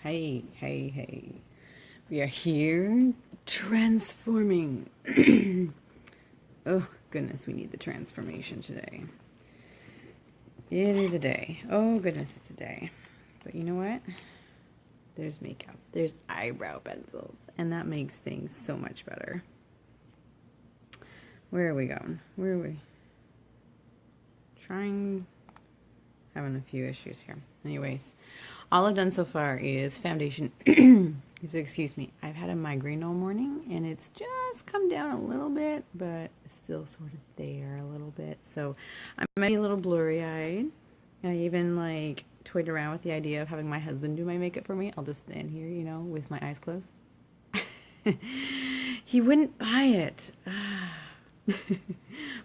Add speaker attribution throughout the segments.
Speaker 1: Hey. We are here transforming. Oh, goodness, we need the transformation today. It is a day. Oh, goodness, it's a day. But you know what? There's makeup. There's eyebrow pencils. And that makes things so much better. Where are we going? Where are we? Having a few issues here. Anyways, all I've done so far is foundation. Excuse me. I've had a migraine all morning, and it's just come down a little bit, but still sort of there a little bit. So I might be a little blurry-eyed. I even toyed around with the idea of having my husband do my makeup for me. I'll just stand here, with my eyes closed. He wouldn't buy it.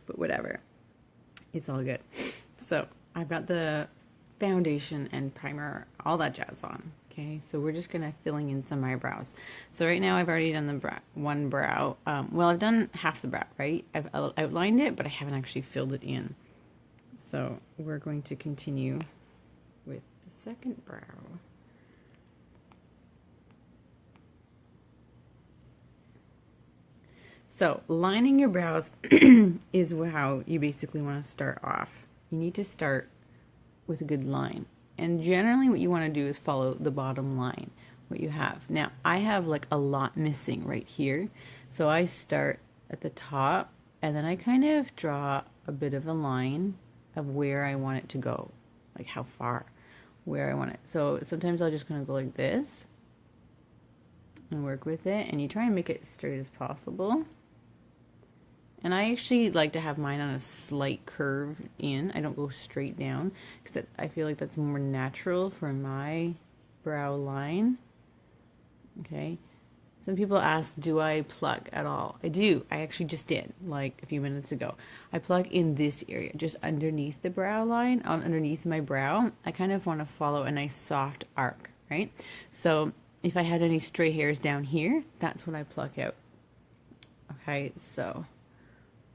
Speaker 1: But whatever. It's all good. So I've got the foundation and primer, all that jazz on. Okay, so we're just gonna filling in some eyebrows. So right now I've already done the one brow. Well, I've done half the brow, right? I've outlined it, but I haven't actually filled it in. So we're going to continue with the second brow. So lining your brows is how you basically want to start off. You need to start with a good line. And generally what you want to do is follow the bottom line, what you have. Now, I have a lot missing right here. So I start at the top, and then I kind of draw a bit of a line of where I want it to go. Like how far, where I want it. So sometimes I'll just kind of go like this and work with it. And you try and make it straight as possible. And I actually like to have mine on a slight curve in. I don't go straight down because I feel like that's more natural for my brow line. Okay. Some people ask, do I pluck at all? I do. I actually just did, a few minutes ago. I pluck in this area, just underneath the brow line, underneath my brow. I kind of want to follow a nice soft arc, right? So if I had any stray hairs down here, that's what I pluck out. Okay, so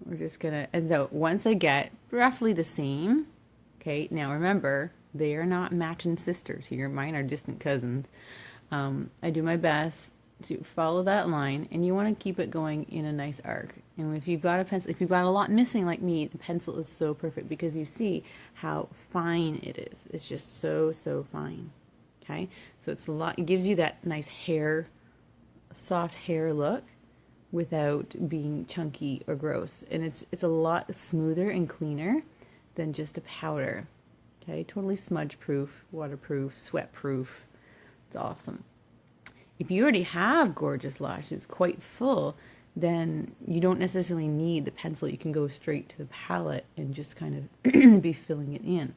Speaker 1: we're just gonna, and so once I get roughly the same, okay, now remember, they are not matching sisters here. Mine are distant cousins. I do my best to follow that line, and you want to keep it going in a nice arc. And if you've got a pencil, if you've got a lot missing like me, the pencil is so perfect because you see how fine it is. It's just so fine. Okay, so it's a lot. It gives you that nice hair, soft hair look, without being chunky or gross. And it's a lot smoother and cleaner than just a powder. Okay, totally smudge proof, waterproof, sweat proof. It's awesome. If you already have gorgeous lashes, quite full, then you don't necessarily need the pencil. You can go straight to the palette and just kind of be filling it in.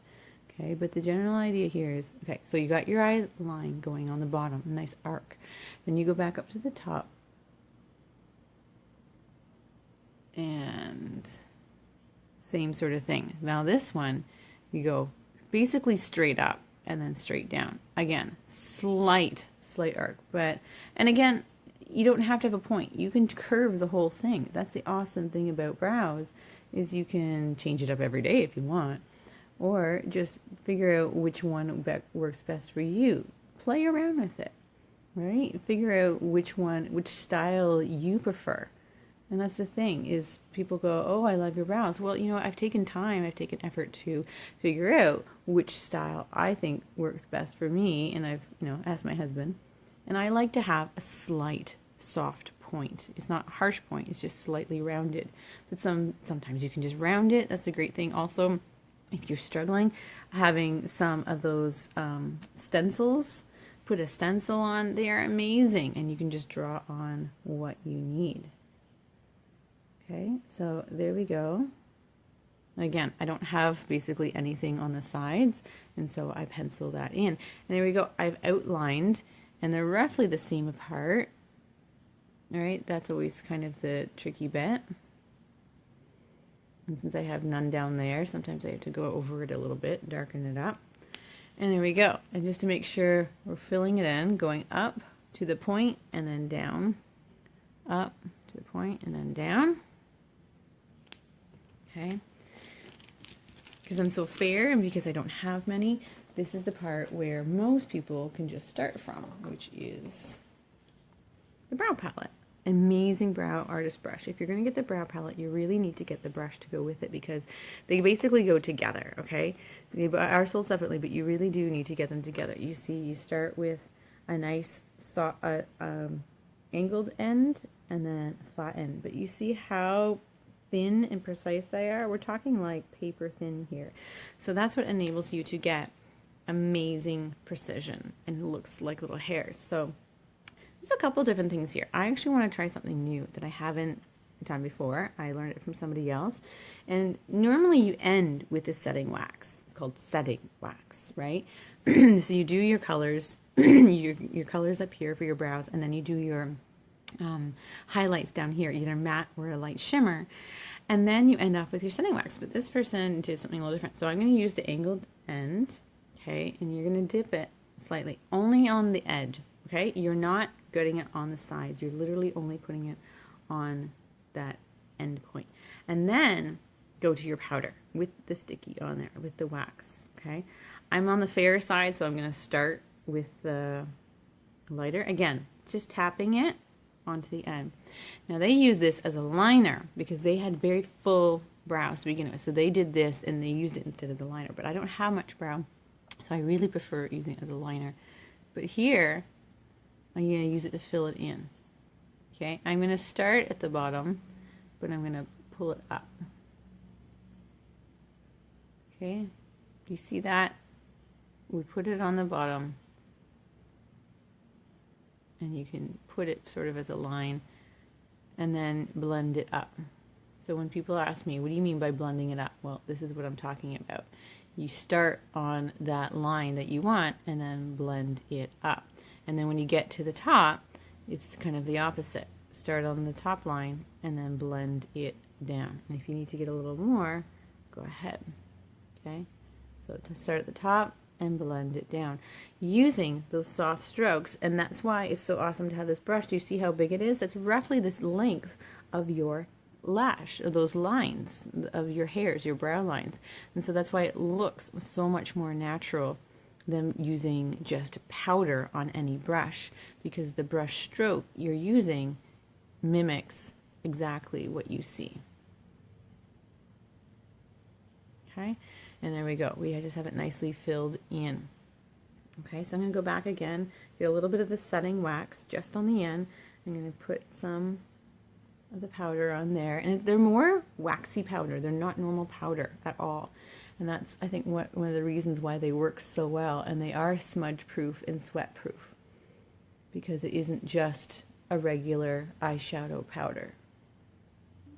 Speaker 1: Okay, but the general idea here is, okay, so you got your eye line going on the bottom, a nice arc. Then you go back up to the top. And same sort of thing. Now this one, you go basically straight up and then straight down. Again, slight arc. And again, you don't have to have a point. You can curve the whole thing. That's the awesome thing about brows, is you can change it up every day if you want. Or just figure out which one works best for you. Play around with it, right? Figure out which style you prefer. And that's the thing, is people go, oh, I love your brows. Well, I've taken time, I've taken effort to figure out which style I think works best for me. And I've, asked my husband. And I like to have a slight soft point. It's not a harsh point, it's just slightly rounded. But sometimes you can just round it. That's a great thing. Also, if you're struggling, having some of those stencils, put a stencil on. They are amazing. And you can just draw on what you need. Okay, so there we go. Again, I don't have basically anything on the sides, and so I pencil that in. And there we go. I've outlined, and they're roughly the same apart. All right, that's always kind of the tricky bit. And since I have none down there, sometimes I have to go over it a little bit, darken it up. And there we go. And just to make sure we're filling it in, going up to the point and then down, up to the point and then down. Okay, because I'm so fair and because I don't have many, this is the part where most people can just start from, which is the brow palette. Amazing brow artist brush. If you're going to get the brow palette, you really need to get the brush to go with it because they basically go together, okay? They are sold separately, but you really do need to get them together. You see, you start with a nice angled end and then a flat end, but you see how thin and precise they are? We're talking like paper thin here. So that's what enables you to get amazing precision and it looks like little hairs. So there's a couple different things here. I actually want to try something new that I haven't done before. I learned it from somebody else. And normally you end with this setting wax. It's called setting wax, right? So you do your colors, your colors up here for your brows, and then you do your highlights down here, either matte or a light shimmer. And then you end up with your setting wax. But this person did something a little different. So I'm going to use the angled end, okay? And you're going to dip it slightly, only on the edge. Okay, you're not getting it on the sides. You're literally only putting it on that end point. And then go to your powder with the sticky on there, with the wax. Okay, I'm on the fair side, so I'm going to start with the lighter. Again, just tapping it onto the end. Now they use this as a liner because they had very full brows to begin with. So they did this and they used it instead of the liner. But I don't have much brow, so I really prefer using it as a liner. But here, I'm going to use it to fill it in. Okay, I'm going to start at the bottom, but I'm going to pull it up. Okay, do you see that? We put it on the bottom, and you can put it sort of as a line, and then blend it up. So when people ask me, what do you mean by blending it up? Well, this is what I'm talking about. You start on that line that you want, and then blend it up. And then when you get to the top, it's kind of the opposite. Start on the top line and then blend it down. And if you need to get a little more, go ahead. Okay? So to start at the top and blend it down using those soft strokes. And that's why it's so awesome to have this brush. Do you see how big it is? It's roughly this length of your lash, of those lines of your hairs, your brow lines. And so that's why it looks so much more natural than using just powder on any brush, because the brush stroke you're using mimics exactly what you see. Okay, and there we go. We just have it nicely filled in. Okay, so I'm going to go back again, get a little bit of the setting wax just on the end. I'm going to put some of the powder on there, and they're more waxy powder. They're not normal powder at all. And that's, I think, one of the reasons why they work so well. And they are smudge-proof and sweat-proof because it isn't just a regular eyeshadow powder.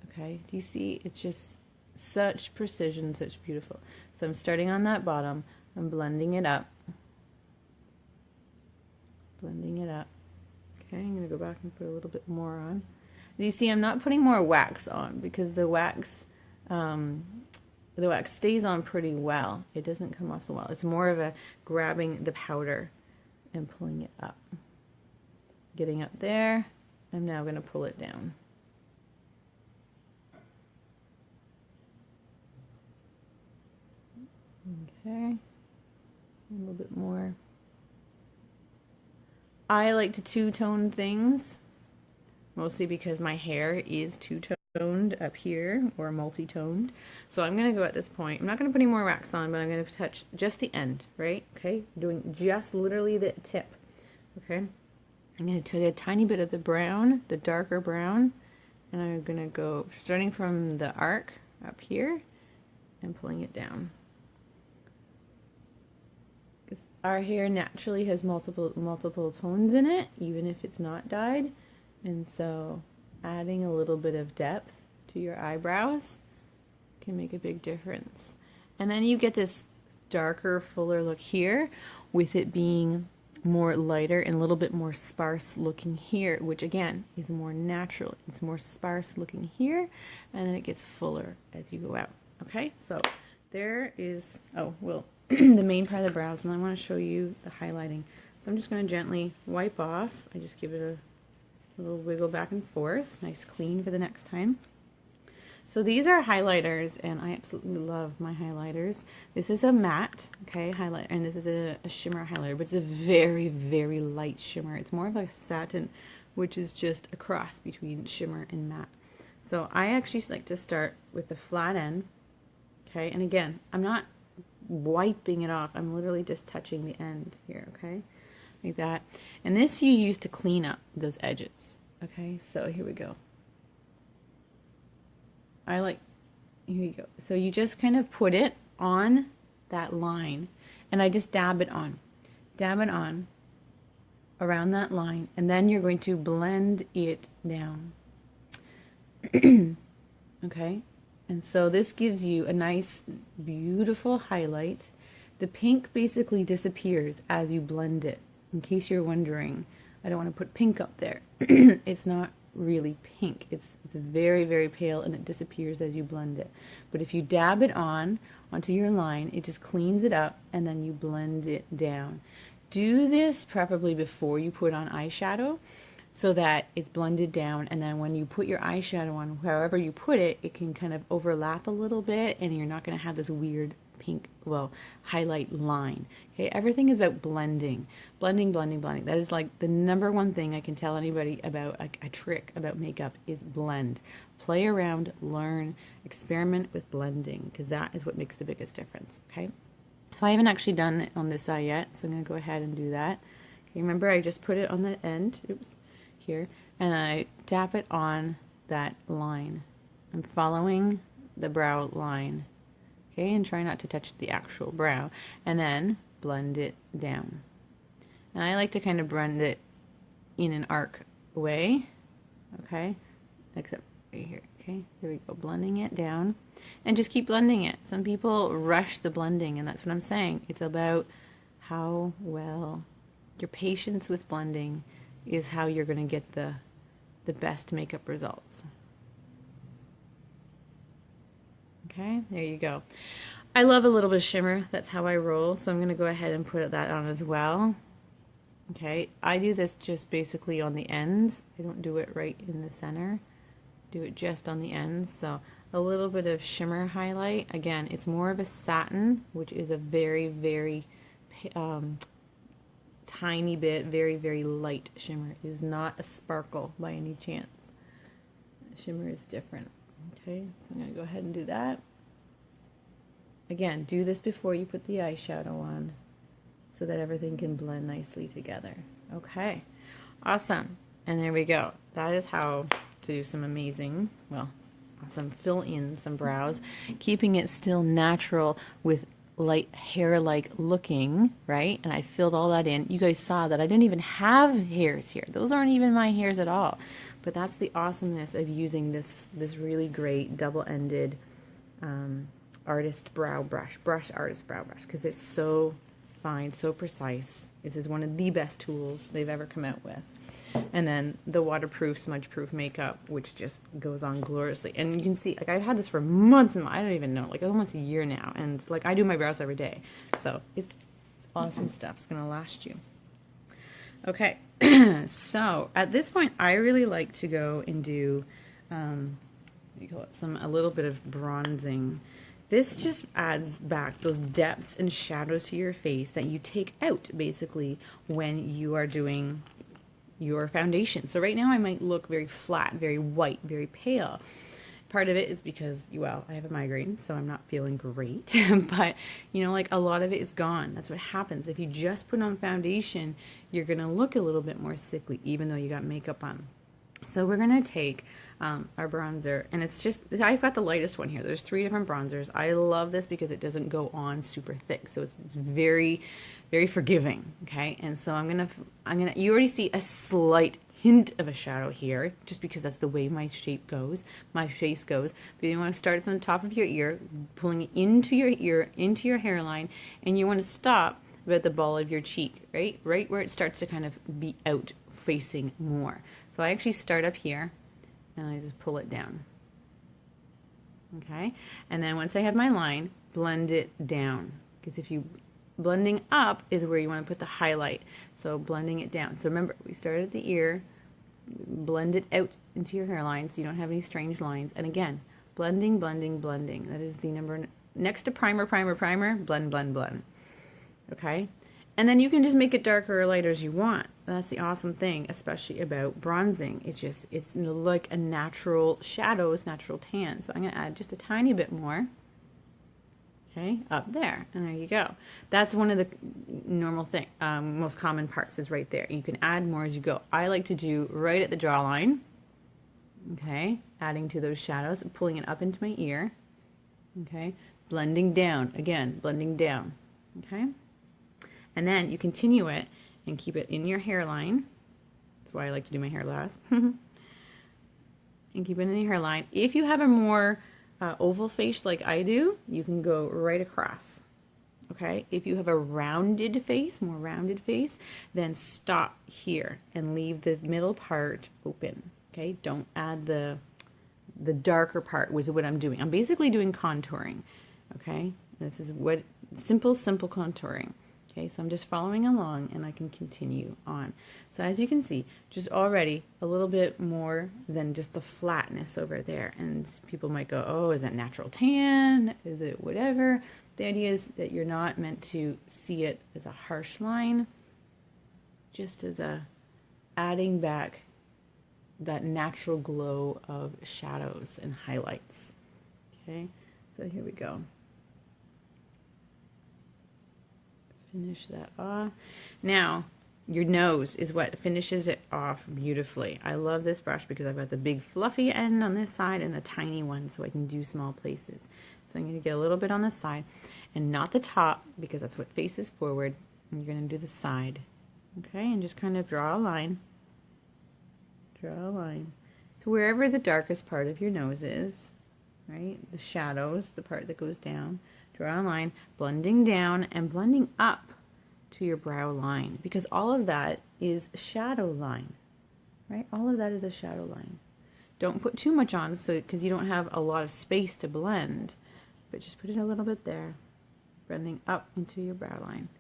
Speaker 1: Okay, do you see? It's just such precision, such beautiful. So I'm starting on that bottom. I'm blending it up. Blending it up. Okay, I'm going to go back and put a little bit more on. And you see, I'm not putting more wax on because the wax stays on pretty well. It doesn't come off so well. It's more of a grabbing the powder and pulling it up. Getting up there, I'm now going to pull it down. Okay, a little bit more. I like to two-tone things, mostly because my hair is two-toned up here, or multi-toned. So I'm going to go at this point. I'm not going to put any more wax on, but I'm going to touch just the end, right? Okay, doing just literally the tip. Okay, I'm going to take a tiny bit of the brown, the darker brown, and I'm going to go starting from the arc up here and pulling it down. Our hair naturally has multiple tones in it, even if it's not dyed, and so adding a little bit of depth to your eyebrows can make a big difference. And then you get this darker, fuller look here, with it being more lighter and a little bit more sparse looking here, which again is more natural. It's more sparse looking here, and then it gets fuller as you go out. Okay, so there is, oh, well, the main part of the brows, and I want to show you the highlighting. So I'm just going to gently wipe off. I just give it a little wiggle back and forth, nice clean for the next time. So these are highlighters, and I absolutely love my highlighters. This is a matte, okay, highlight, and this is a shimmer highlighter, but it's a very, very light shimmer. It's more of a satin, which is just a cross between shimmer and matte. So I actually like to start with the flat end, okay, and again, I'm not wiping it off. I'm literally just touching the end here, okay, like that. And this you use to clean up those edges, okay. So here we go. Here you go. So you just kind of put it on that line, and I just dab it on around that line, and then you're going to blend it down. Okay, and so this gives you a nice, beautiful highlight. The pink basically disappears as you blend it. In case you're wondering, I don't want to put pink up there. It's not really pink. It's very, very pale, and it disappears as you blend it. But if you dab it onto your line, it just cleans it up, and then you blend it down. Do this preferably before you put on eyeshadow, so that it's blended down, and then when you put your eyeshadow on, however you put it, it can kind of overlap a little bit, and you're not going to have this weird pink, well, highlight line. Okay, everything is about blending. Blending. That is like the number one thing I can tell anybody about a trick about makeup is blend. Play around, learn, experiment with blending, because that is what makes the biggest difference, okay? So I haven't actually done it on this eye yet, so I'm going to go ahead and do that. Okay, remember I just put it on the end, oops, here, and I tap it on that line. I'm following the brow line. Okay, and try not to touch the actual brow, and then blend it down. And I like to kind of blend it in an arc way, okay, except right here. Okay, there we go, blending it down, and just keep blending it. Some people rush the blending, and that's what I'm saying. It's about how well your patience with blending is how you're going to get the best makeup results. Okay, there you go. I love a little bit of shimmer. That's how I roll. So I'm going to go ahead and put that on as well. Okay, I do this just basically on the ends. I don't do it right in the center. Do it just on the ends. So a little bit of shimmer highlight. Again, it's more of a satin, which is a very, very tiny bit, very, very light shimmer. It is not a sparkle by any chance. Shimmer is different. Okay, so I'm going to go ahead and do that. Again, do this before you put the eyeshadow on so that everything can blend nicely together. Okay, awesome. And there we go. That is how to do some amazing, well, awesome fill in some brows, keeping it still natural with light hair-like looking, right? And I filled all that in. You guys saw that I didn't even have hairs here. Those aren't even my hairs at all. But that's the awesomeness of using this really great double-ended artist brow brush, because it's so fine, so precise. This is one of the best tools they've ever come out with. And then the waterproof, smudge-proof makeup, which just goes on gloriously. And you can see, like, I've had this for months and I don't even know, like almost a year now. And like, I do my brows every day. So it's awesome stuff. It's going to last you. Okay. So at this point, I really like to go and do, what do you call it, a little bit of bronzing. This just adds back those depths and shadows to your face that you take out, basically, when you are doing your foundation. So right now I might look very flat, very white, very pale. Part of it is because, well, I have a migraine, so I'm not feeling great. But, you know, like a lot of it is gone. That's what happens. If you just put on foundation, you're going to look a little bit more sickly, even though you got makeup on. So we're going to take our bronzer, and it's just, I've got the lightest one here. There's 3 different bronzers. I love this because it doesn't go on super thick, so it's very, very forgiving, okay? And so I'm gonna, you already see a slight hint of a shadow here, just because that's the way my face goes. But you want to start from the top of your ear, pulling it into your ear, into your hairline, and you want to stop about the ball of your cheek, right where it starts to kind of be out facing more. So I actually start up here, and I just pull it down. Okay, and then once I have my line, blend it down, because if you blending up is where you want to put the highlight. So blending it down. So remember, we started at the ear, blend it out into your hairline so you don't have any strange lines. And again, Blending, blending, blending. That is the number next to primer, primer, primer, blend, blend, blend. Okay? And then you can just make it darker or lighter as you want. That's the awesome thing, especially about bronzing. It's like a natural shadows, natural tan. So I'm going to add just a tiny bit more. Okay, up there, and there you go. That's one of the normal most common parts is right there. You can add more as you go. I like to do right at the jawline. Okay, adding to those shadows, pulling it up into my ear. Okay, blending down, again, blending down. Okay, and then you continue it and keep it in your hairline. That's why I like to do my hair last. And keep it in your hairline. If you have a more oval face like I do, you can go right across. Okay, if you have a rounded face, more rounded face, then stop here and leave the middle part open. Okay, don't add the darker part, which is what I'm doing. I'm basically doing contouring. Okay, this is what simple contouring. Okay, so I'm just following along and I can continue on. So as you can see, just already a little bit more than just the flatness over there. And people might go, oh, is that natural tan? Is it whatever? The idea is that you're not meant to see it as a harsh line, just as a adding back that natural glow of shadows and highlights. Okay, so here we go. Finish that off. Now, your nose is what finishes it off beautifully. I love this brush because I've got the big fluffy end on this side and the tiny one so I can do small places. So I'm going to get a little bit on the side and not the top because that's what faces forward. And you're going to do the side. Okay, and just kind of draw a line. Draw a line. So wherever the darkest part of your nose is, right, the shadows, the part that goes down, draw a line, blending down and blending up to your brow line because all of that is shadow line, right? All of that is a shadow line. Don't put too much on because you don't have a lot of space to blend, but just put it a little bit there, blending up into your brow line.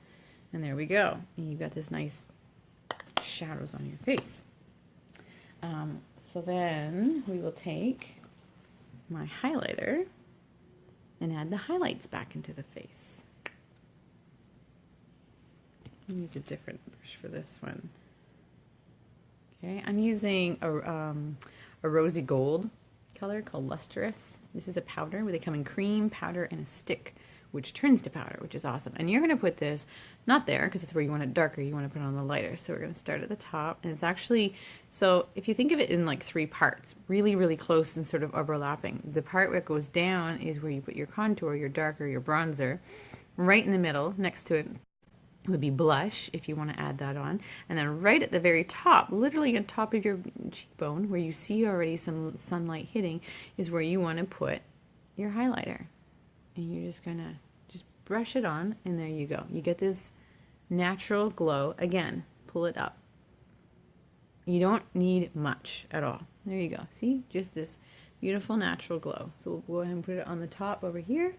Speaker 1: And there we go. And you've got this nice shadows on your face. So then we will take my highlighter and add the highlights back into the face. I'll use a different brush for this one. Okay, I'm using a rosy gold color called Lustrous. This is a powder where they come in cream, powder, and a stick, which turns to powder, which is awesome. And you're going to put this, not there, because that's where you want it darker, you want to put it on the lighter. So we're going to start at the top, and it's actually, so if you think of it in like 3 parts, really, really close and sort of overlapping. The part where it goes down is where you put your contour, your darker, your bronzer. Right in the middle, next to it, would be blush, if you want to add that on. And then right at the very top, literally on top of your cheekbone, where you see already some sunlight hitting, is where you want to put your highlighter. And you're just going to just brush it on, and there you go. You get this natural glow. Again, pull it up. You don't need much at all. There you go. See? Just this beautiful natural glow. So we'll go ahead and put it on the top over here.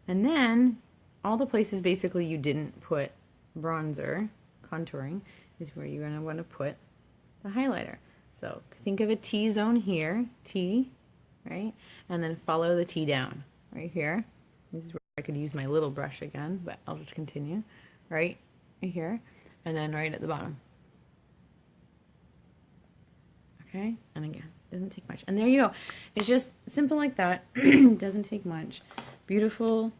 Speaker 1: And then all the places basically you didn't put bronzer, contouring, is where you're going to want to put the highlighter. So think of a T-zone here, T, right? And then follow the T down right here. This is where I could use my little brush again, but I'll just continue. Right here, and then right at the bottom. Okay, and again, doesn't take much. And there you go. It's just simple like that. Doesn't take much. Beautiful,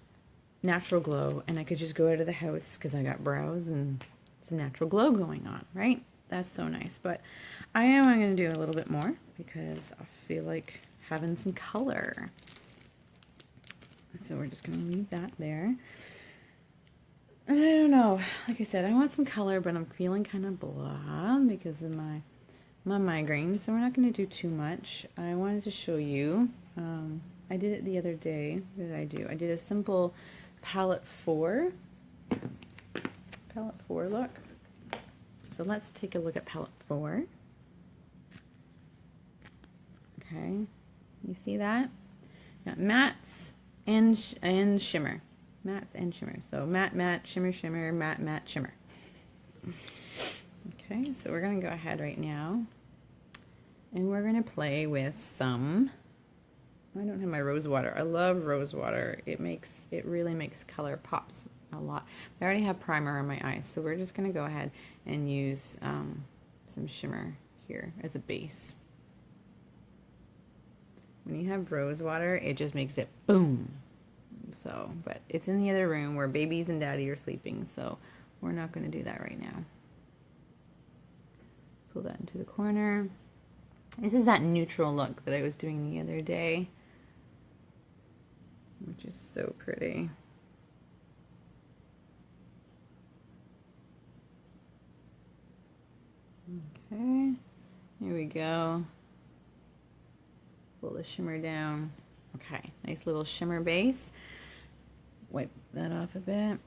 Speaker 1: natural glow. And I could just go out of the house because I got brows and some natural glow going on, right? That's so nice. But I am going to do a little bit more because I feel like having some color. So we're just going to leave that there. I don't know. Like I said, I want some color, but I'm feeling kind of blah because of my migraine. So we're not going to do too much. I wanted to show you. I did it the other day. What did I do? I did a simple palette 4 look. So let's take a look at palette 4. Okay, you see that? Got mattes and shimmer. Mattes and shimmer. So matte, matte, shimmer, shimmer, matte, matte, shimmer. Okay, so we're going to go ahead right now and we're going to play with some I don't have my rose water. I love rose water. It really makes color pops a lot. I already have primer on my eyes, so we're just going to go ahead and use some shimmer here as a base. When you have rose water, it just makes it boom. So, but it's in the other room where babies and daddy are sleeping, so we're not going to do that right now. Pull that into the corner. This is that neutral look that I was doing the other day, which is so pretty. Okay, here we go. Pull the shimmer down. Okay, nice little shimmer base. Wipe that off a bit.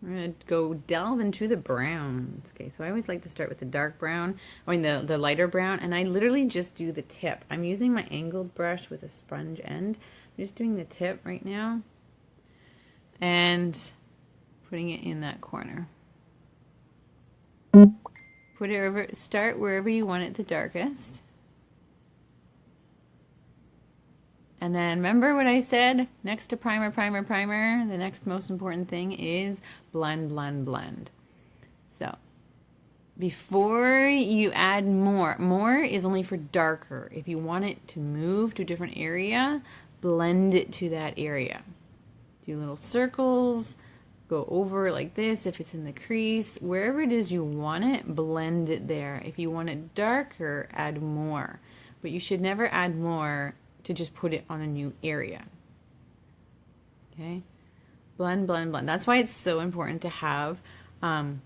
Speaker 1: I'm going to go delve into the browns. Okay, so I always like to start with the dark brown, the lighter brown, and I literally just do the tip. I'm using my angled brush with a sponge end. I'm just doing the tip right now and putting it in that corner. Put it over, start wherever you want it the darkest. And then remember what I said, next to primer, primer, primer, the next most important thing is blend, blend, blend. So before you add more is only for darker. If you want it to move to a different area, blend it to that area. Do little circles, go over like this if it's in the crease. Wherever it is you want it, blend it there. If you want it darker, add more. But you should never add more to just put it on a new area. Okay? Blend, blend, blend. That's why it's so important to have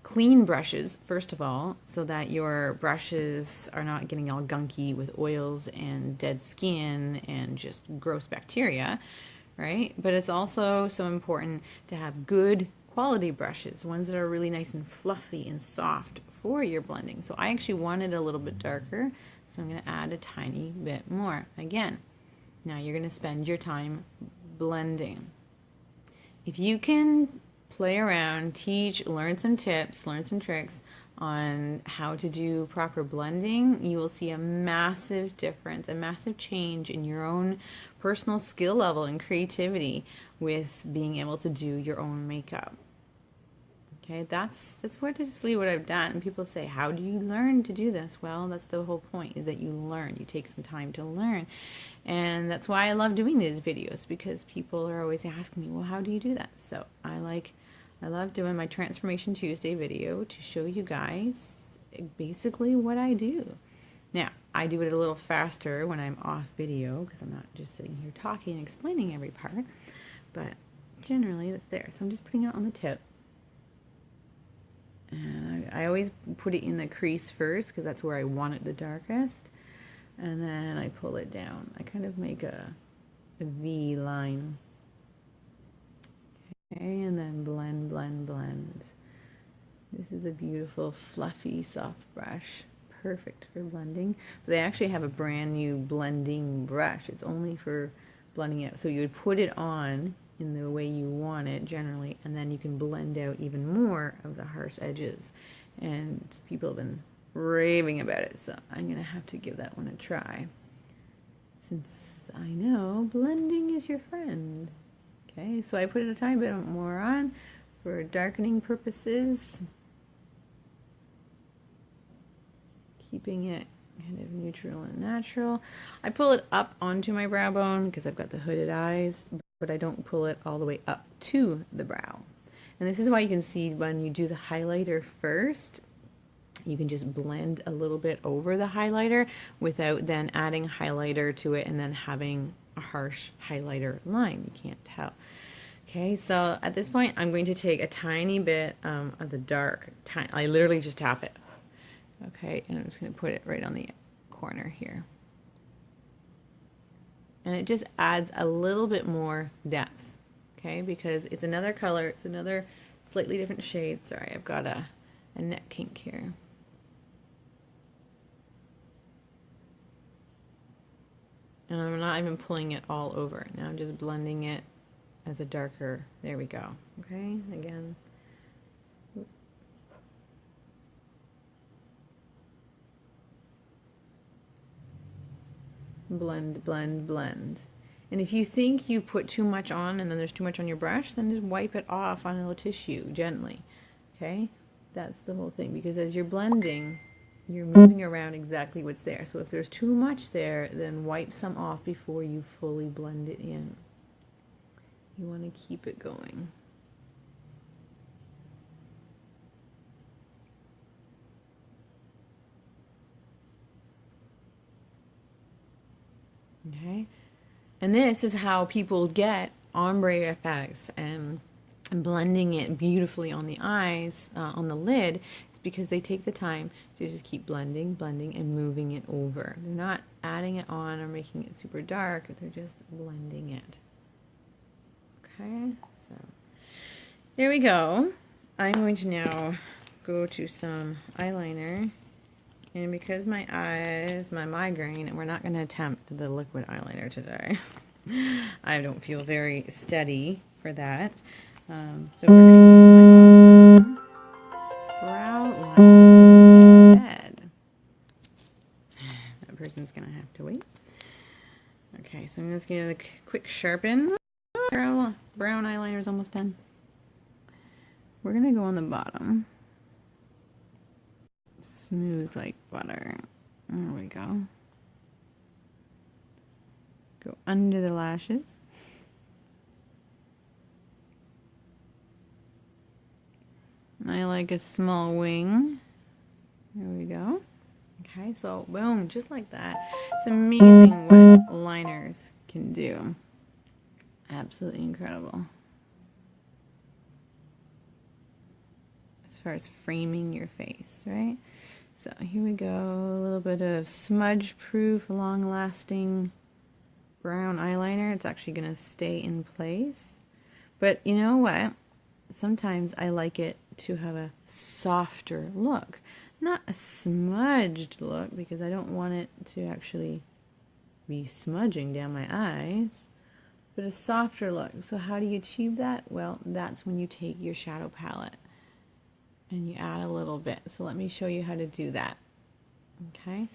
Speaker 1: clean brushes, first of all, so that your brushes are not getting all gunky with oils and dead skin and just gross bacteria, right? But it's also so important to have good quality brushes, ones that are really nice and fluffy and soft for your blending. So I actually wanted a little bit darker, so I'm going to add a tiny bit more. Again, now you're going to spend your time blending. If you can play around, teach, learn some tips, learn some tricks on how to do proper blending, you will see a massive difference, a massive change in your own personal skill level and creativity with being able to do your own makeup. Okay, that's what I've done. And people say, how do you learn to do this? Well, that's the whole point, is that you learn. You take some time to learn. And that's why I love doing these videos, because people are always asking me, well, how do you do that? So I love doing my Transformation Tuesday video to show you guys basically what I do. Now, I do it a little faster when I'm off video, because I'm not just sitting here talking and explaining every part. But generally, that's there. So I'm just putting it on the tip. And I always put it in the crease first, because that's where I want it the darkest. And then I pull it down. I kind of make a V line. Okay, and then blend, blend, blend. This is a beautiful, fluffy, soft brush. Perfect for blending. But they actually have a brand new blending brush. It's only for blending it. So you would put it on in the way you want it generally, and then you can blend out even more of the harsh edges. And people have been raving about it, so I'm going to have to give that one a try, since I know blending is your friend. Okay, so I put a tiny bit more on for darkening purposes, keeping it kind of neutral and natural. I pull it up onto my brow bone because I've got the hooded eyes, but I don't pull it all the way up to the brow. And this is why you can see when you do the highlighter first, you can just blend a little bit over the highlighter without then adding highlighter to it and then having a harsh highlighter line. You can't tell. Okay, so at this point, I'm going to take a tiny bit of the dark. I literally just tap it. Okay, and I'm just going to put it right on the corner here. And it just adds a little bit more depth, okay, because it's another color, it's another slightly different shade. Sorry, I've got a neck kink here. And I'm not even pulling it all over. Now I'm just blending it as a darker, there we go, okay, again. blend, blend, blend. And if you think you put too much on and then there's too much on your brush, then just wipe it off on a tissue gently. Okay? That's the whole thing, because as you're blending, you're moving around exactly what's there. So if there's too much there, then wipe some off before you fully blend it in. You want to keep it going. Okay? And this is how people get ombre effects and blending it beautifully on the eyes, on the lid. It's because they take the time to just keep blending, blending, and moving it over. They're not adding it on or making it super dark. They're just blending it. Okay, so there we go. I'm going to now go to some eyeliner. And because my eyes, my migraine, we're not going to attempt the liquid eyeliner today. I don't feel very steady for that. So we're going to use my awesome brow liner instead. That person's going to have to wait. Okay, so I'm just going to give it a quick sharpen. Brown eyeliner is almost done. We're going to go on the bottom. Smooth like butter. There we go. Go under the lashes. And I like a small wing. There we go. Okay, so boom, just like that. It's amazing what liners can do. Absolutely incredible. As far as framing your face, right? So here we go, a little bit of smudge-proof, long-lasting brown eyeliner. It's actually going to stay in place. But you know what? Sometimes I like it to have a softer look. Not a smudged look, because I don't want it to actually be smudging down my eyes. But a softer look. So how do you achieve that? Well, that's when you take your shadow palette and you add a little bit. So let me show you how to do that. Okay,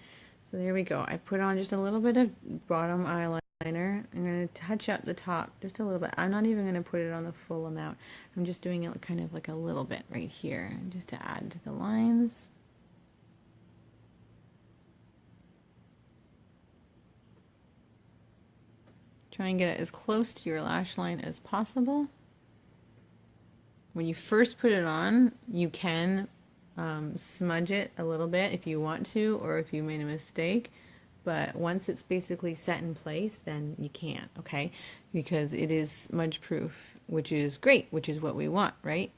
Speaker 1: so there we go. I put on just a little bit of bottom eyeliner. I'm going to touch up the top just a little bit. I'm not even going to put it on the full amount. I'm just doing it kind of like a little bit right here, just to add to the lines. Try and get it as close to your lash line as possible. When you first put it on, you can smudge it a little bit if you want to, or if you made a mistake. But once it's basically set in place, then you can't, okay? Because it is smudge proof, which is great, which is what we want, right?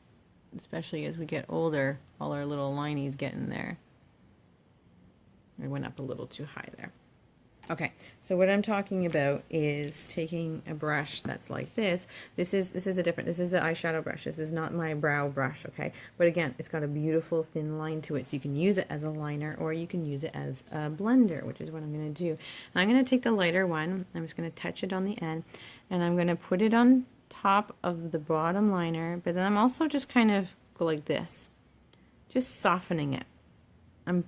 Speaker 1: Especially as we get older, all our little linies get in there. I went up a little too high there. Okay, so what I'm talking about is taking a brush that's like this. This is an eyeshadow brush. This is not my brow brush, okay? But again, it's got a beautiful thin line to it, so you can use it as a liner or you can use it as a blender, which is what I'm going to do. And I'm going to take the lighter one. I'm just going to touch it on the end, and I'm going to put it on top of the bottom liner, but then I'm also just kind of go like this, just softening it. I'm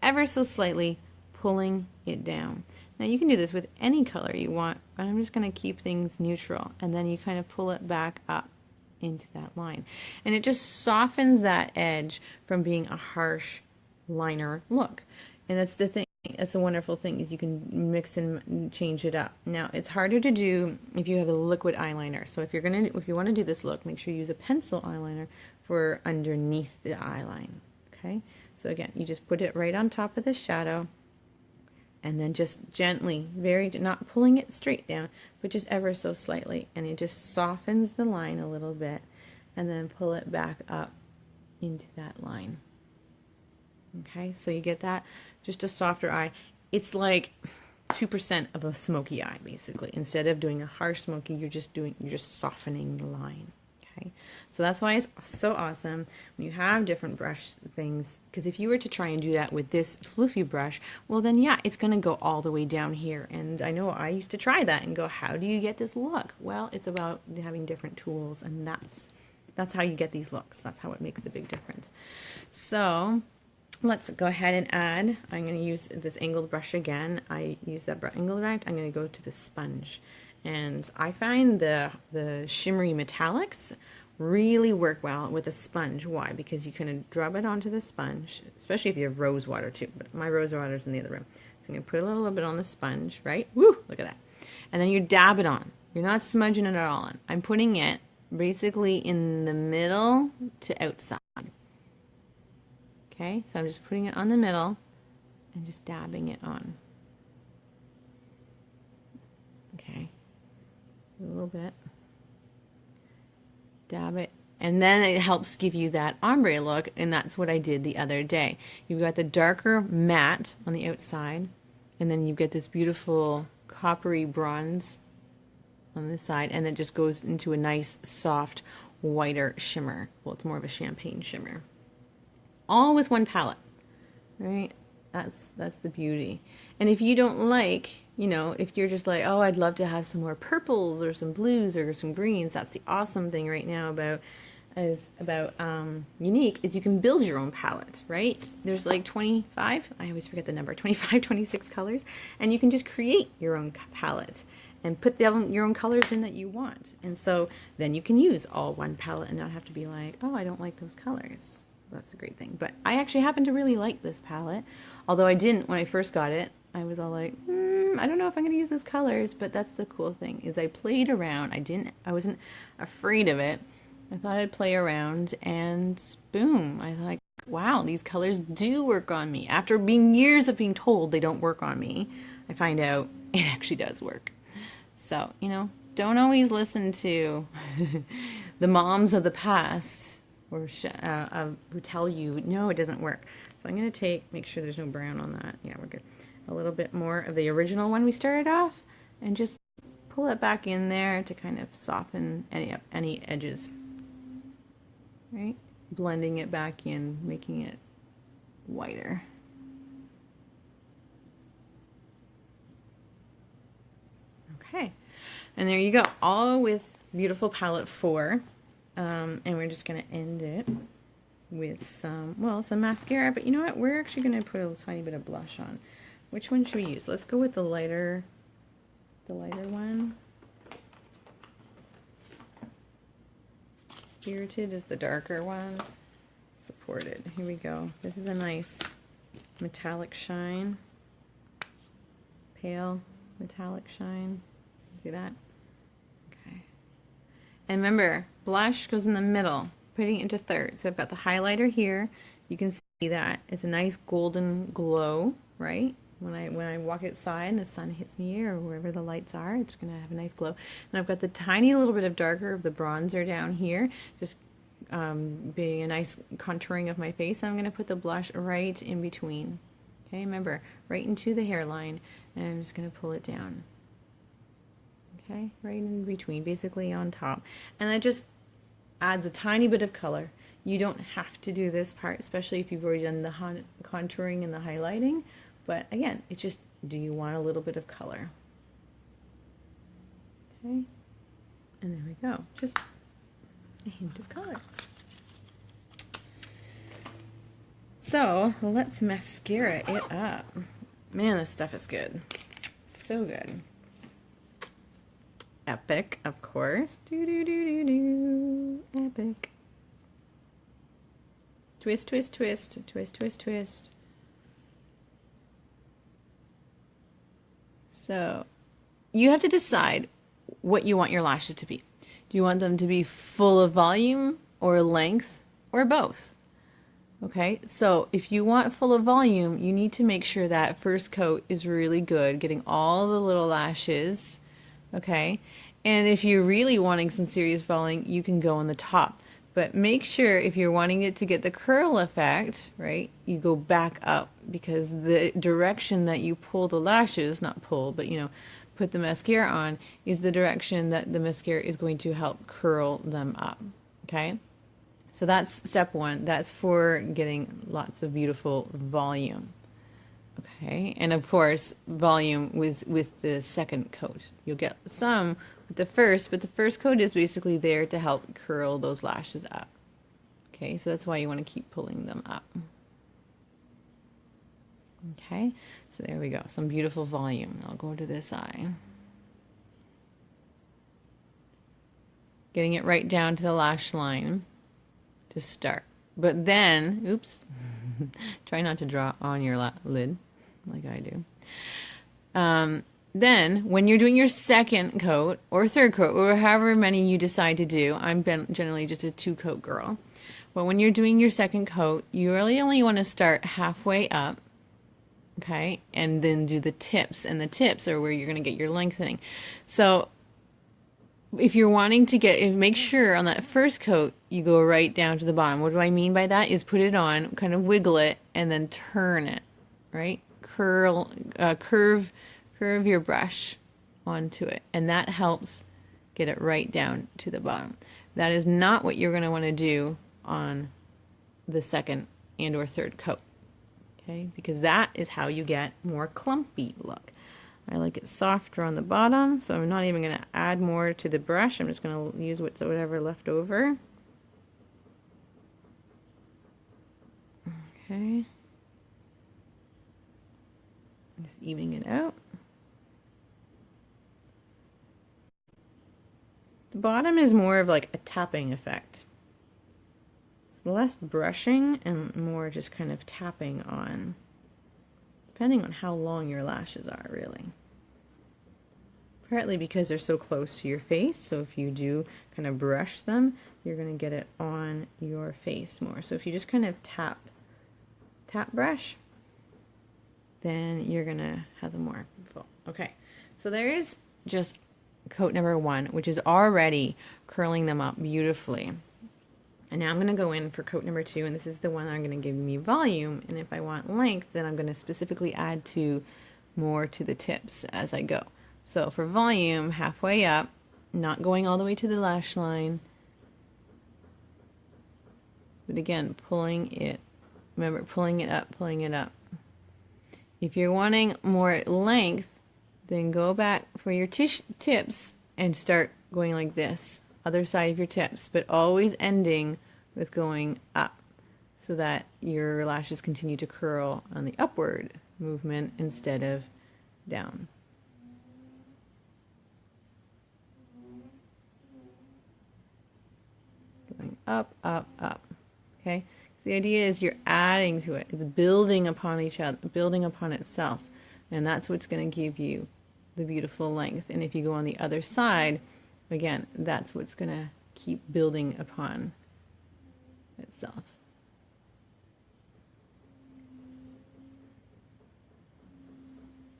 Speaker 1: ever so slightly pulling it down. Now you can do this with any color you want, but I'm just going to keep things neutral, and then you kind of pull it back up into that line, and it just softens that edge from being a harsh liner look. And that's the thing, that's a wonderful thing, is you can mix and change it up. Now it's harder to do if you have a liquid eyeliner, so if you want to do this look, make sure you use a pencil eyeliner for underneath the eyeline. Okay, so again, you just put it right on top of the shadow, and then just gently, not pulling it straight down, but just ever so slightly, and it just softens the line a little bit, and then pull it back up into that line. Okay, so you get that, just a softer eye. It's like 2% of a smoky eye, basically. Instead of doing a harsh smoky, you're just softening the line. Okay, so that's why it's so awesome when you have different brush things, because if you were to try and do that with this floofy brush, well then yeah, it's going to go all the way down here. And I know I used to try that and go, how do you get this look? Well, it's about having different tools, and that's how you get these looks. That's how it makes the big difference. So
Speaker 2: let's go ahead and add. I'm going to use this angled brush again. I use that angled brush. I'm going to go to the sponge. And I find the shimmery metallics really work well with a sponge. Why? Because you can drop it onto the sponge, especially if you have rose water too. But my rose water is in the other room. So I'm going to put a little bit on the sponge, right? Woo! Look at that. And then you dab it on. You're not smudging it at all on. I'm putting it basically in the middle to outside. Okay, so I'm just putting it on the middle and just dabbing it on. Okay, a little bit. Dab it. And then it helps give you that ombre look, and that's what I did the other day. You've got the darker matte on the outside, and then you get this beautiful coppery bronze on the side, and it just goes into a nice, soft, whiter shimmer. Well, it's more of a champagne shimmer. All with one palette, right? That's the beauty. And if you don't like, you know, if you're just like, oh, I'd love to have some more purples or some blues or some greens, that's the awesome thing right now about Unique is you can build your own palette, right? There's like 25, I always forget the number, 25, 26 colors, and you can just create your own palette and put your own colors in that you want. And so then you can use all one palette and not have to be like, oh, I don't like those colors. That's a great thing. But I actually happen to really like this palette, although I didn't when I first got it. I was all like, I don't know if I'm going to use those colors, but that's the cool thing is I played around. I wasn't afraid of it. I thought I'd play around, and boom, I thought, wow, these colors do work on me. After being years of being told they don't work on me, I find out it actually does work. So, you know, don't always listen to the moms of the past or who tell you, no, it doesn't work. So I'm going to make sure there's no brown on that. Yeah, we're good. A little bit more of the original one we started off, and just pull it back in there to kind of soften any edges. Right? Blending it back in, making it whiter. Okay. And there you go. All with beautiful palette 4. And we're just going to end it with some mascara. But you know what? We're actually going to put a tiny bit of blush on. Which one should we use? Let's go with the lighter one. Spirited is the darker one. Supported. Here we go. This is a nice metallic shine. Pale metallic shine. See that? Okay. And remember, blush goes in the middle, putting it into thirds. So I've got the highlighter here. You can see that. It's a nice golden glow, right? When I walk outside and the sun hits me or wherever the lights are, it's going to have a nice glow. And I've got the tiny little bit of darker of the bronzer down here, just being a nice contouring of my face. I'm going to put the blush right in between. Okay, remember, right into the hairline, and I'm just going to pull it down. Okay, right in between, basically on top. And that just adds a tiny bit of color. You don't have to do this part, especially if you've already done the contouring and the highlighting. But again, it's just, do you want a little bit of color? Okay, and there we go. Just a hint of color. So let's mascara it up. Man, this stuff is good. So good. Epic, of course. Epic. Twist, twist, twist. Twist, twist, twist. So, you have to decide what you want your lashes to be. Do you want them to be full of volume or length or both? Okay, so if you want full of volume, you need to make sure that first coat is really good, getting all the little lashes, okay? And if you're really wanting some serious volume, you can go on the top. But make sure if you're wanting it to get the curl effect, right, you go back up, because the direction that you pull the lashes, not pull, but you know, put the mascara on, is the direction that the mascara is going to help curl them up, okay? So that's step one. That's for getting lots of beautiful volume, okay? And of course, volume with the second coat. You'll get some with the first, but the first coat is basically there to help curl those lashes up. Okay, so that's why you want to keep pulling them up. Okay, so there we go. Some beautiful volume. I'll go to this eye. Getting it right down to the lash line to start. But then, oops, try not to draw on your lid like I do. Then, when you're doing your second coat or third coat, or however many you decide to do, I'm generally just a 2-coat girl. But when you're doing your second coat, you really only want to start halfway up, okay, and then do the tips. And the tips are where you're going to get your lengthening. So, if you're wanting to make sure on that first coat, you go right down to the bottom. What do I mean by that? Is put it on, kind of wiggle it, and then turn it, right? Curve your brush onto it, and that helps get it right down to the bottom. That is not what you're going to want to do on the second and or third coat, okay? Because that is how you get more clumpy look. I like it softer on the bottom, so I'm not even going to add more to the brush. I'm just going to use whatever left over. Okay. Just evening it out. The bottom is more of like a tapping effect. It's less brushing and more just kind of tapping on, depending on how long your lashes are, really. Partly because they're so close to your face, so if you do kind of brush them, you're going to get it on your face more. So if you just kind of tap brush, then you're going to have them more full. Okay, so there is just coat number 1, which is already curling them up beautifully. And now I'm going to go in for coat number 2, and this is the one I'm going to give me volume, and if I want length, then I'm going to specifically add more to the tips as I go. So for volume, halfway up, not going all the way to the lash line, but again, pulling it, remember, pulling it up, pulling it up. If you're wanting more length, then go back for your tips and start going like this, other side of your tips, but always ending with going up so that your lashes continue to curl on the upward movement instead of down. Going up, up, up. Okay? The idea is you're adding to it. It's building upon each other, building upon itself. And that's what's going to give you the beautiful length. And if you go on the other side, again, that's what's going to keep building upon itself.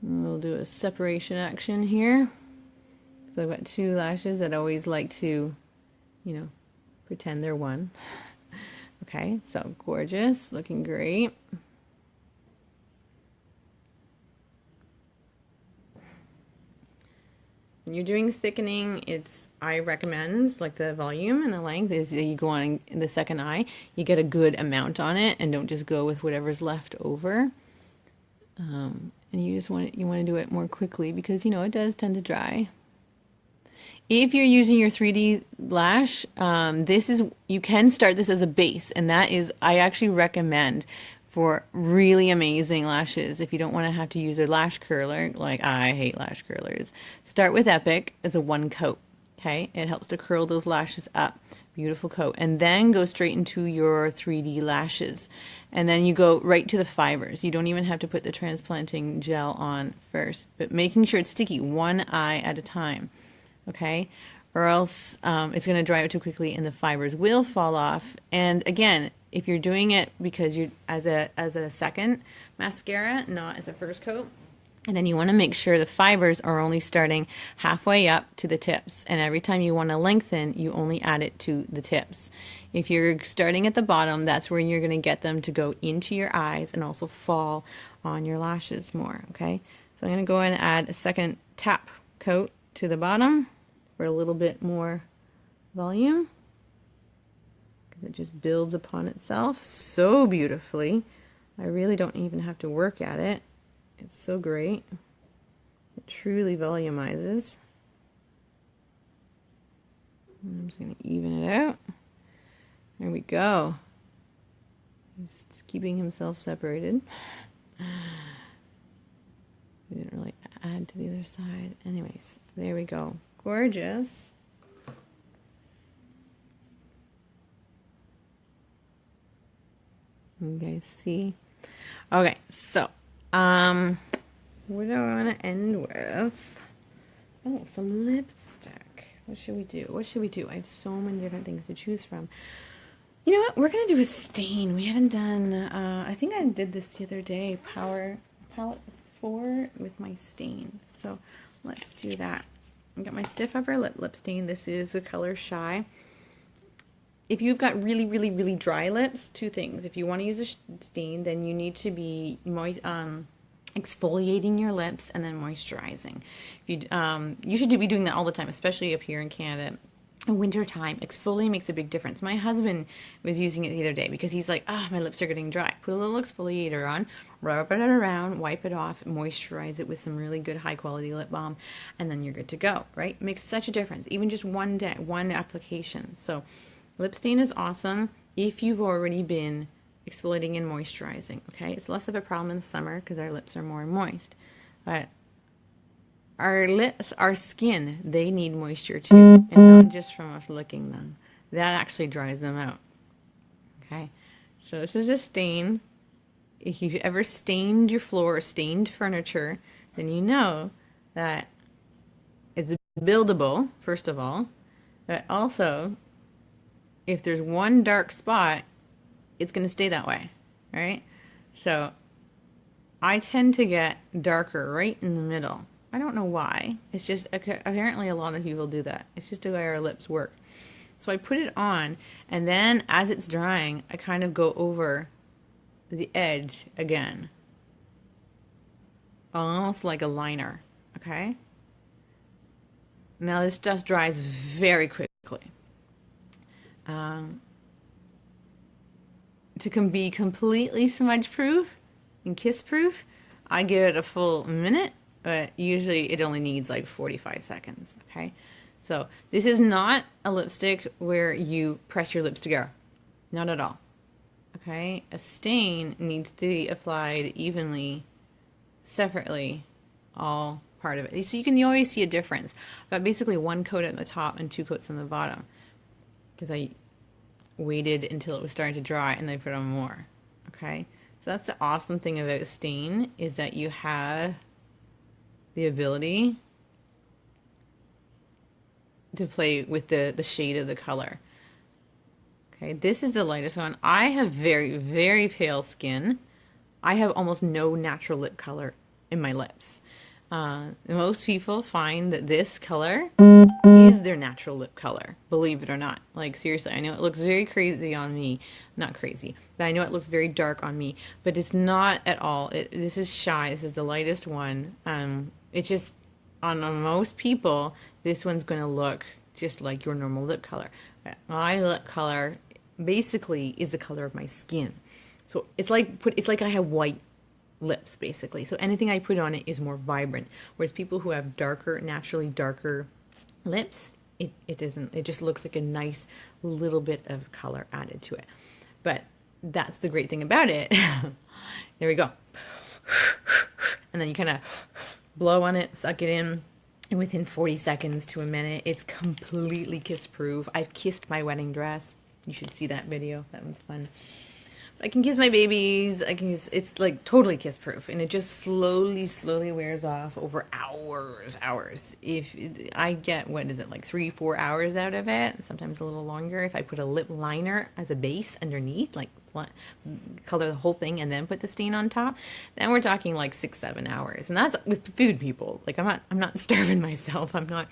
Speaker 2: And we'll do a separation action here. So I've got 2 lashes that always like to, pretend they're one. Okay, so gorgeous, looking great. When you're doing thickening, I recommend, like the volume and the length, is that you go on in the second eye, you get a good amount on it, and don't just go with whatever's left over. And you want to do it more quickly because it does tend to dry. If you're using your 3D lash, you can start this as a base, and I actually recommend for really amazing lashes. If you don't want to have to use a lash curler, like I hate lash curlers, start with Epic as a 1 coat. Okay, it helps to curl those lashes up. Beautiful coat, and then go straight into your 3D lashes, and then you go right to the fibers. You don't even have to put the transplanting gel on first, but making sure it's sticky, 1 eye at a time. Okay, or else it's going to dry out too quickly and the fibers will fall off. And again, if you're doing it because you're as a second mascara, not as a first coat, and then you want to make sure the fibers are only starting halfway up to the tips, and every time you want to lengthen, you only add it to the tips. If you're starting at the bottom, that's where you're going to get them to go into your eyes and also fall on your lashes more. Okay, so I'm going to go and add a second tap coat to the bottom for a little bit more volume, because it just builds upon itself so beautifully. I really don't even have to work at it. It's so great. It truly volumizes. And I'm just going to even it out. There we go. Just keeping himself separated. We didn't really add to the other side. Anyways, there we go. Gorgeous. You guys see? Okay, so, what do I want to end with? Oh, some lipstick. What should we do? What should we do? I have so many different things to choose from. You know what? We're going to do a stain. We haven't done, I think I did this the other day, Palette 4 with my stain. So let's do that. I got my Stiff Upper Lip stain. This is the color Shy. If you've got really, really, really dry lips, two things. If you want to use a stain, then you need to be exfoliating your lips and then moisturizing. If you should be doing that all the time, especially up here in Canada. In winter time, exfoliating makes a big difference. My husband was using it the other day because he's like, my lips are getting dry. Put a little exfoliator on, rub it around, wipe it off, moisturize it with some really good high quality lip balm, and then you're good to go, right? It makes such a difference. Even just one day, one application. So lip stain is awesome if you've already been exfoliating and moisturizing, okay? It's less of a problem in the summer because our lips are more moist. But our lips, our skin, they need moisture too, and not just from us licking them. That actually dries them out. Okay, so this is a stain. If you've ever stained your floor or stained furniture, then you know that it's buildable, first of all, but also, if there's one dark spot, it's going to stay that way, right? So I tend to get darker right in the middle. I don't know why. It's just, apparently a lot of people do that. It's just the way our lips work. So I put it on, and then as it's drying, I kind of go over the edge again. Almost like a liner, okay? Now this stuff dries very quickly. To be completely smudge proof and kiss proof, I give it a full minute. But usually it only needs like 45 seconds, okay? So this is not a lipstick where you press your lips together. Not at all, okay? A stain needs to be applied evenly, separately, all part of it. So you always see a difference. I've got basically one coat at the top and two coats on the bottom because I waited until it was starting to dry and then put on more, okay? So that's the awesome thing about a stain, is that you have the ability to play with the shade of the color. Okay, this is the lightest one. I have very, very pale skin. I have almost no natural lip color in my lips. Most people find that this color is their natural lip color, believe it or not. Like, seriously, I know it looks very crazy on me. Not crazy, but I know it looks very dark on me, but it's not at all. This is Shy. This is the lightest one. It's just, on most people, this one's going to look just like your normal lip color. My lip color basically is the color of my skin. So it's like I have white lips, basically. So anything I put on it is more vibrant. Whereas people who have darker, naturally darker lips, it isn't. It just looks like a nice little bit of color added to it. But that's the great thing about it. There we go. And then you kind of blow on it, suck it in, and within 40 seconds to a minute, it's completely kiss-proof. I've kissed my wedding dress. You should see that video. That one's fun. I can kiss my babies. It's like totally kiss-proof, and it just slowly wears off over hours. If I get, what is it, like 3-4 hours out of it, sometimes a little longer. If I put a lip liner as a base underneath, like color the whole thing and then put the stain on top, then we're talking like 6-7 hours, and that's with food, people. Like, I'm not starving myself. I'm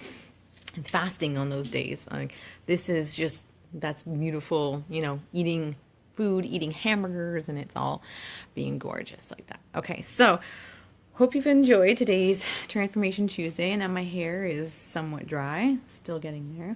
Speaker 2: fasting on those days. Like, this is just, that's beautiful, you know, eating food, eating hamburgers, and it's all being gorgeous like that. Okay, so hope you've enjoyed today's Transformation Tuesday, and now my hair is somewhat dry, still getting there,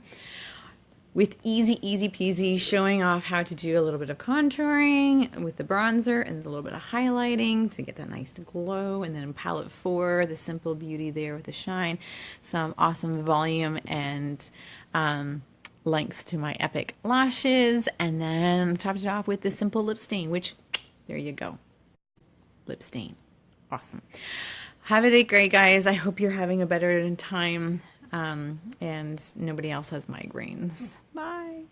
Speaker 2: with easy peasy, showing off how to do a little bit of contouring with the bronzer and a little bit of highlighting to get that nice glow, and then Palette 4, the Simple Beauty there with the shine, some awesome volume and length to my Epic lashes, and then topped it off with the Simple Lip Stain, which, there you go, lip stain.
Speaker 1: Awesome. Have a great, guys. I hope you're having a better time and nobody else has migraines. Bye.